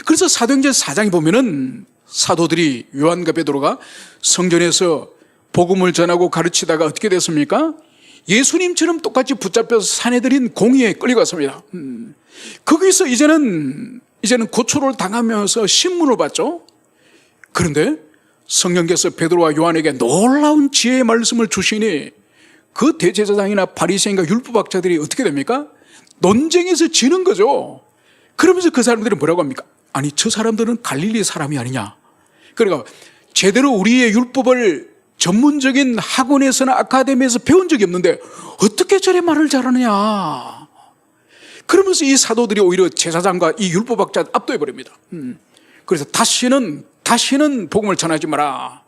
그래서 사도행전 4장에 보면은 사도들이 요한과 베드로가 성전에서 복음을 전하고 가르치다가 어떻게 됐습니까? 예수님처럼 똑같이 붙잡혀서 사내들인 공의에 끌려갔습니다. 거기서 이제는 고초를 당하면서 신문을 받죠. 그런데 성령께서 베드로와 요한에게 놀라운 지혜의 말씀을 주시니 그 대제사장이나 바리새인과 율법학자들이 어떻게 됩니까? 논쟁에서 지는 거죠. 그러면서 그 사람들이 뭐라고 합니까? 아니, 저 사람들은 갈릴리 사람이 아니냐. 그러니까 제대로 우리의 율법을 전문적인 학원에서나 아카데미에서 배운 적이 없는데 어떻게 저래 말을 잘하느냐. 그러면서 이 사도들이 오히려 제사장과 이 율법학자 압도해버립니다. 그래서 다시는 복음을 전하지 마라.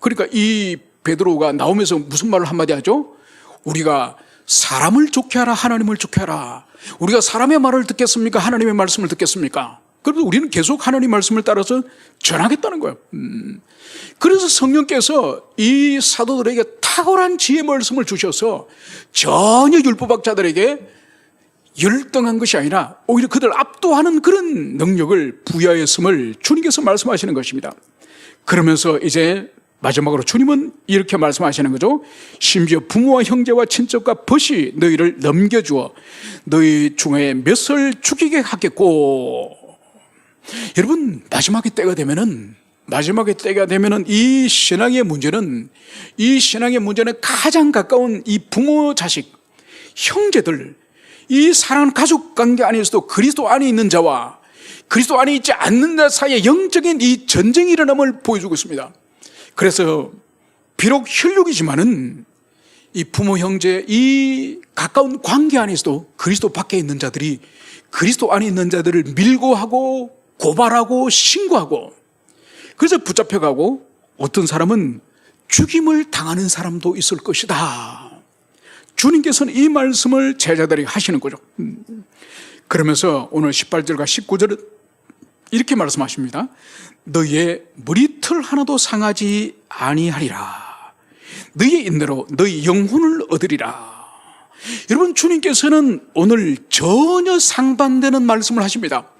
그러니까 이 베드로가 나오면서 무슨 말을 한마디 하죠? 우리가 사람을 좋게 하라, 하나님을 좋게 하라. 우리가 사람의 말을 듣겠습니까? 하나님의 말씀을 듣겠습니까? 그래서 우리는 계속 하나님 말씀을 따라서 전하겠다는 거예요. 그래서 성령께서 이 사도들에게 탁월한 지혜의 말씀을 주셔서 전혀 율법학자들에게 열등한 것이 아니라 오히려 그들 압도하는 그런 능력을 부여했음을 주님께서 말씀하시는 것입니다. 그러면서 이제 마지막으로 주님은 이렇게 말씀하시는 거죠. 심지어 부모와 형제와 친척과 벗이 너희를 넘겨주어 너희 중에 몇을 죽이게 하겠고. 여러분, 마지막에 때가 되면은 이 신앙의 문제는 가장 가까운 이 부모, 자식, 형제들, 이 사랑하는 가족 관계 안에서도 그리스도 안에 있는 자와 그리스도 안에 있지 않는 자 사이에 영적인 이 전쟁이 일어남을 보여주고 있습니다. 그래서 비록 혈육이지만은 이 부모, 형제, 이 가까운 관계 안에서도 그리스도 밖에 있는 자들이 그리스도 안에 있는 자들을 밀고 하고 고발하고 신고하고, 그래서 붙잡혀가고 어떤 사람은 죽임을 당하는 사람도 있을 것이다. 주님께서는 이 말씀을 제자들에게 하시는 거죠. 그러면서 오늘 18절과 19절은 이렇게 말씀하십니다. 너희의 머리털 하나도 상하지 아니하리라. 너희의 인내로 너희 영혼을 얻으리라. 여러분, 주님께서는 오늘 전혀 상반되는 말씀을 하십니다.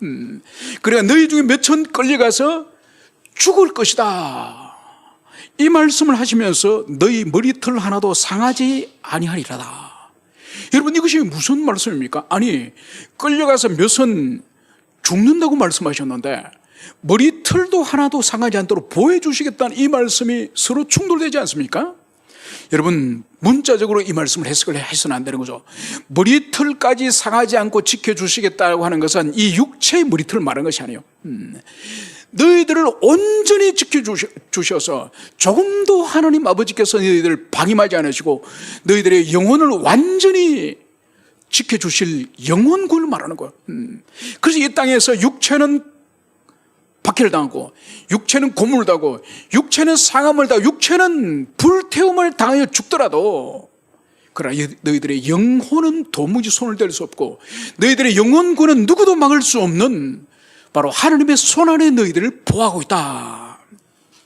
그러니까 너희 중에 몇천 끌려가서 죽을 것이다. 이 말씀을 하시면서 너희 머리털 하나도 상하지 아니하리라. 여러분, 이것이 무슨 말씀입니까? 아니, 끌려가서 몇은 죽는다고 말씀하셨는데 머리털도 하나도 상하지 않도록 보호해주시겠다는 이 말씀이 서로 충돌되지 않습니까? 여러분, 문자적으로 이 말씀을 해석을 해서는 안 되는 거죠. 머리털까지 상하지 않고 지켜주시겠다고 하는 것은 이 육체의 머리털을 말하는 것이 아니에요. 너희들을 온전히 지켜주셔서 조금도 하나님 아버지께서 너희들을 방임하지 않으시고 너희들의 영혼을 완전히 지켜주실 영혼군을 말하는 거예요. 그래서 이 땅에서 육체는 박해를 당하고, 육체는 고문을 당하고, 육체는 상함을 당하고, 육체는 불태움을 당하여 죽더라도, 그러나 너희들의 영혼은 도무지 손을 댈 수 없고 너희들의 영혼군은 누구도 막을 수 없는 바로 하나님의 손 안에 너희들을 보호하고 있다.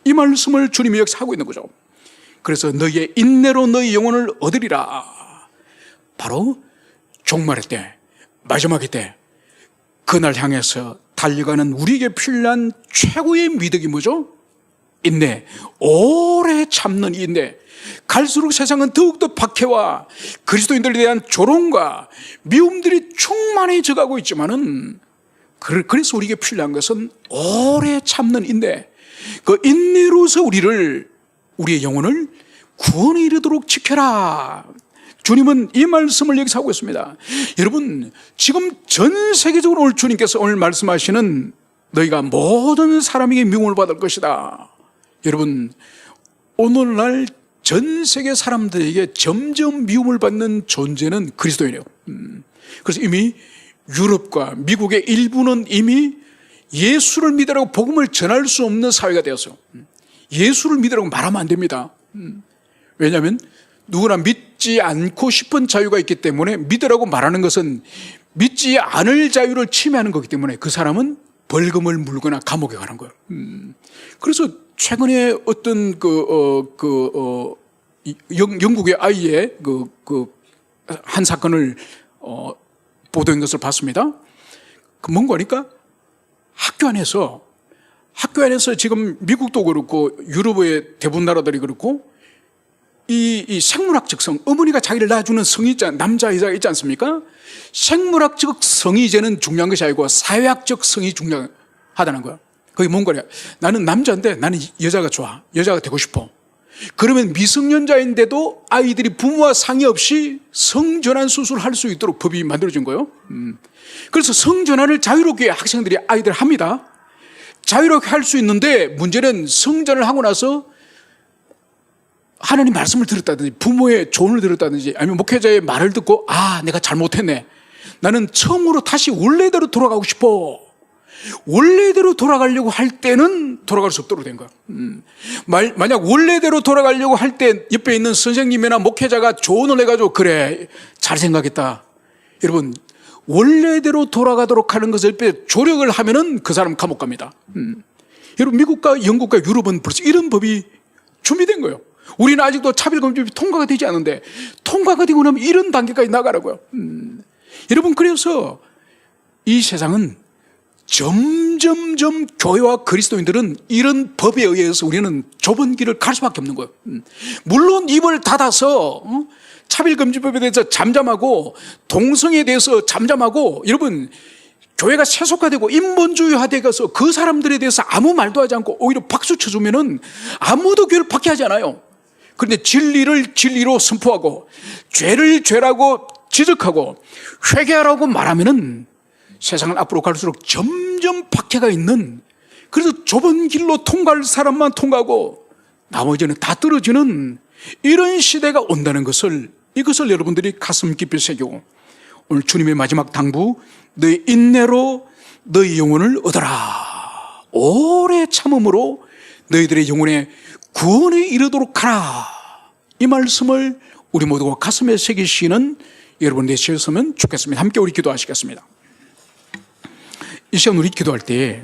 이 말씀을 주님이 여기서 하고 있는 거죠. 그래서 너희의 인내로 너희 영혼을 얻으리라. 바로 종말의 때, 마지막의 때, 그날 향해서 달려가는 우리에게 필요한 최고의 미덕이 뭐죠? 인내, 오래 참는 인내. 갈수록 세상은 더욱더 박해와 그리스도인들에 대한 조롱과 미움들이 충만해져 가고 있지만은, 그래서 우리에게 필요한 것은 오래 참는 인내. 그 인내로서 우리의 영혼을 구원에 이르도록 지켜라. 주님은 이 말씀을 여기서 하고 있습니다. 여러분, 지금 전 세계적으로 오늘 주님께서 오늘 말씀하시는 너희가 모든 사람에게 미움을 받을 것이다. 여러분, 오늘날 전 세계 사람들에게 점점 미움을 받는 존재는 그리스도인이에요. 그래서 이미 유럽과 미국의 일부는 이미 예수를 믿으라고 복음을 전할 수 없는 사회가 되었어요. 예수를 믿으라고 말하면 안 됩니다. 왜냐하면 누구나 믿지 않고 싶은 자유가 있기 때문에 믿으라고 말하는 것은 믿지 않을 자유를 침해하는 거기 때문에 그 사람은 벌금을 물거나 감옥에 가는 거예요. 그래서 최근에 어떤 영국의 아이의 한 사건을 보도한 것을 봤습니다. 뭔가 하니까 학교 안에서 지금 미국도 그렇고 유럽의 대부분 나라들이 그렇고 이 생물학적 성, 어머니가 자기를 낳아주는 성이 남자 여자가 있지 않습니까? 생물학적 성이 이제는 중요한 것이 아니고 사회학적 성이 중요하다는 거야. 그게 뭔가 나는 남자인데 나는 여자가 좋아, 여자가 되고 싶어. 그러면 미성년자인데도 아이들이 부모와 상의 없이 성전환 수술을 할 수 있도록 법이 만들어진 거예요. 그래서 성전환을 자유롭게 학생들이 아이들 합니다. 자유롭게 할 수 있는데 문제는 성전을 하고 나서 하나님 말씀을 들었다든지 부모의 조언을 들었다든지 아니면 목회자의 말을 듣고 내가 잘못했네, 나는 처음으로 다시 원래대로 돌아가고 싶어, 원래대로 돌아가려고 할 때는 돌아갈 수 없도록 된 거야. 만약 원래대로 돌아가려고 할 때 옆에 있는 선생님이나 목회자가 조언을 해가지고 그래 잘 생각했다, 여러분 원래대로 돌아가도록 하는 것을 조력을 하면은 그 사람 감옥 갑니다. 여러분 미국과 영국과 유럽은 벌써 이런 법이 준비된 거예요. 우리는 아직도 차별금지법이 통과가 되지 않은데 통과가 되고 나면 이런 단계까지 나가라고요. 여러분 그래서 이 세상은 점점점 교회와 그리스도인들은 이런 법에 의해서 우리는 좁은 길을 갈 수밖에 없는 거예요. 물론 입을 닫아서 차별금지법에 대해서 잠잠하고 동성애에 대해서 잠잠하고, 여러분 교회가 세속화되고 인본주의화되어서 그 사람들에 대해서 아무 말도 하지 않고 오히려 박수 쳐주면은 아무도 교회를 박해하지 않아요. 그런데 진리를 진리로 선포하고 죄를 죄라고 지적하고 회개하라고 말하면은 세상은 앞으로 갈수록 점점 박해가 있는, 그래서 좁은 길로 통과할 사람만 통과하고 나머지는 다 떨어지는 이런 시대가 온다는 것을, 이것을 여러분들이 가슴 깊이 새기고 오늘 주님의 마지막 당부, 너희 인내로 너희 영혼을 얻어라, 오래 참음으로 너희들의 영혼의 구원에 이르도록 하라, 이 말씀을 우리 모두가 가슴에 새기시는 여러분 되셨으면 좋겠습니다. 함께 우리 기도하시겠습니다. 이 시간 우리 기도할 때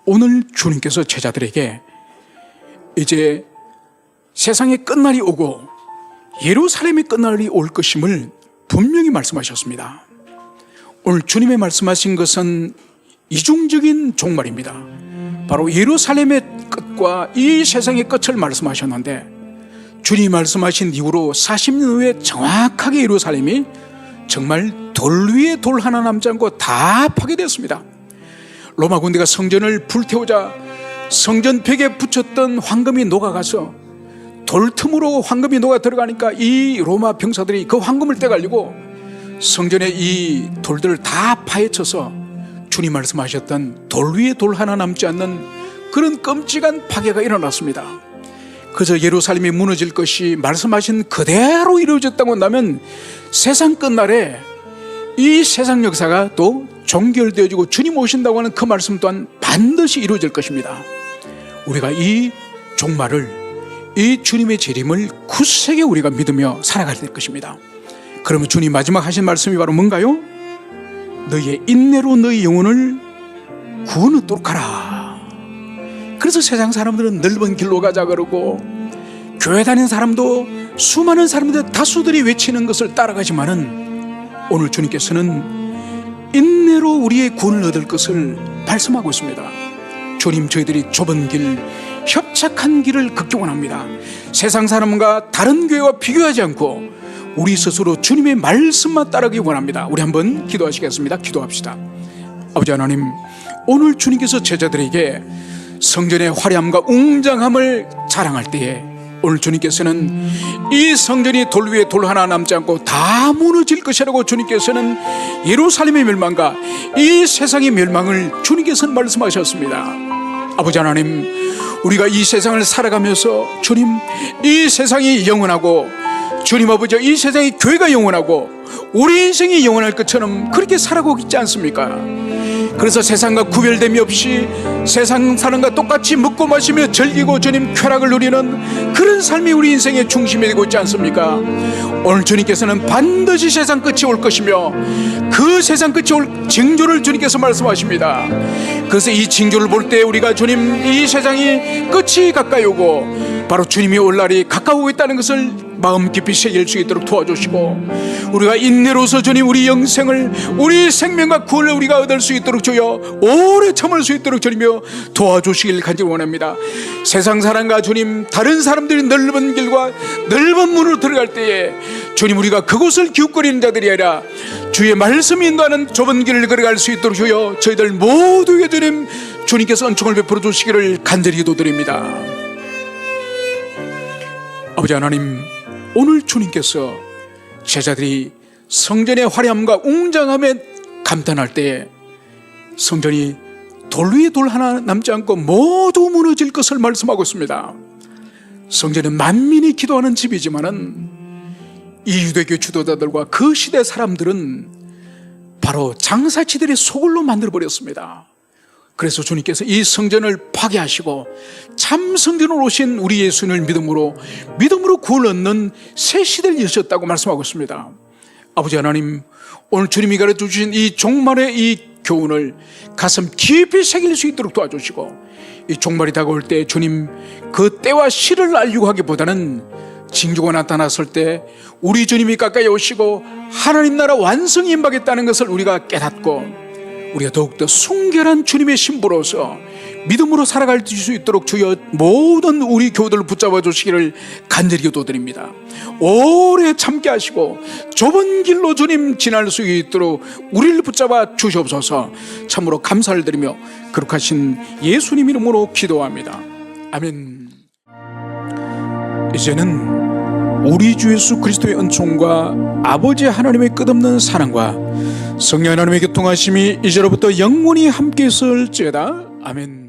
오늘 주님께서 제자들에게 이제 세상의 끝날이 오고 예루살렘의 끝날이 올 것임을 분명히 말씀하셨습니다. 오늘 주님의 말씀하신 것은 이중적인 종말입니다. 바로 예루살렘의 끝과 이 세상의 끝을 말씀하셨는데, 주님이 말씀하신 이후로 40년 후에 정확하게 예루살렘이 정말 돌 위에 돌 하나 남지 않고 다 파괴되었습니다. 로마 군대가 성전을 불태우자 성전 벽에 붙였던 황금이 녹아가서 돌 틈으로 황금이 녹아 들어가니까 이 로마 병사들이 그 황금을 떼가지고 성전의 이 돌들을 다 파헤쳐서 주님 말씀하셨던 돌 위에 돌 하나 남지 않는 그런 끔찍한 파괴가 일어났습니다. 그래서 예루살렘이 무너질 것이 말씀하신 그대로 이루어졌다고 한다면 세상 끝날에 이 세상 역사가 또 종결되어지고 주님 오신다고 하는 그 말씀 또한 반드시 이루어질 것입니다. 우리가 이 종말을, 이 주님의 재림을 굳세게 우리가 믿으며 살아가야 될 것입니다. 그러면 주님 마지막 하신 말씀이 바로 뭔가요? 너희의 인내로 너희 영혼을 구원 얻도록 하라. 그래서 세상 사람들은 넓은 길로 가자 그러고 교회 다니는 사람도 수많은 사람들 다수들이 외치는 것을 따라가지만은 오늘 주님께서는 인내로 우리의 구원을 얻을 것을 말씀하고 있습니다. 주님, 저희들이 좁은 길, 협착한 길을 걷기 원합니다. 세상 사람과 다른 교회와 비교하지 않고 우리 스스로 주님의 말씀만 따르기 원합니다. 우리 한번 기도하시겠습니다. 기도합시다. 아버지 하나님, 오늘 주님께서 제자들에게 성전의 화려함과 웅장함을 자랑할 때에 오늘 주님께서는 이 성전이 돌 위에 돌 하나 남지 않고 다 무너질 것이라고 주님께서는 예루살렘의 멸망과 이 세상의 멸망을 주님께서는 말씀하셨습니다. 아버지 하나님, 우리가 이 세상을 살아가면서 주님, 이 세상이 영원하고 주님 아버지, 이 세상의 교회가 영원하고 우리 인생이 영원할 것처럼 그렇게 살아가고 있지 않습니까? 그래서 세상과 구별됨이 없이 세상 사람과 똑같이 먹고 마시며 즐기고 주님 쾌락을 누리는 그런 삶이 우리 인생의 중심이 되고 있지 않습니까? 오늘 주님께서는 반드시 세상 끝이 올 것이며 그 세상 끝이 올 징조를 주님께서 말씀하십니다. 그래서 이 징조를 볼 때 우리가 주님 이 세상이 끝이 가까이 오고 바로 주님이 올 날이 가까우고 있다는 것을 마음 깊이 새길 수 있도록 도와주시고, 우리가 인내로서 주님 우리 영생을, 우리 생명과 구원을 우리가 얻을 수 있도록 주여 오래 참을 수 있도록 주님이여 도와주시길 간절히 원합니다. 세상 사람과 주님 다른 사람들이 넓은 길과 넓은 문으로 들어갈 때에 주님 우리가 그곳을 기웃거리는 자들이 아니라 주의 말씀이 인도하는 좁은 길을 걸어갈 수 있도록 주여 저희들 모두에게 주님께서 은총을 베풀어 주시기를 간절히 기도드립니다. 아버지 하나님, 오늘 주님께서 제자들이 성전의 화려함과 웅장함에 감탄할 때 성전이 돌 위에 돌 하나 남지 않고 모두 무너질 것을 말씀하고 있습니다. 성전은 만민이 기도하는 집이지만은 이 유대교 지도자들과 그 시대 사람들은 바로 장사치들의 소굴로 만들어버렸습니다. 그래서 주님께서 이 성전을 파괴하시고 참 성전으로 오신 우리 예수님을 믿음으로 구원을 얻는 새 시대를 여셨다고 말씀하고 있습니다. 아버지 하나님, 오늘 주님이 가르쳐 주신 이 종말의 이 교훈을 가슴 깊이 새길 수 있도록 도와주시고, 이 종말이 다가올 때 주님 그 때와 시를 알려고 하기보다는 징조가 나타났을 때 우리 주님이 가까이 오시고 하나님 나라 완성이 임하겠다는 것을 우리가 깨닫고, 우리가 더욱더 순결한 주님의 신부로서 믿음으로 살아갈 수 있도록 주여 모든 우리 교우들을 붙잡아 주시기를 간절히 기도드립니다. 오래 참게 하시고 좁은 길로 주님 지날 수 있도록 우리를 붙잡아 주시옵소서. 참으로 감사를 드리며 거룩하신 예수님 이름으로 기도합니다. 아멘. 이제는 우리 주 예수 그리스도의 은총과 아버지 하나님의 끝없는 사랑과 성령 하나님의 교통하심이 이제로부터 영원히 함께 있을지어다. 아멘.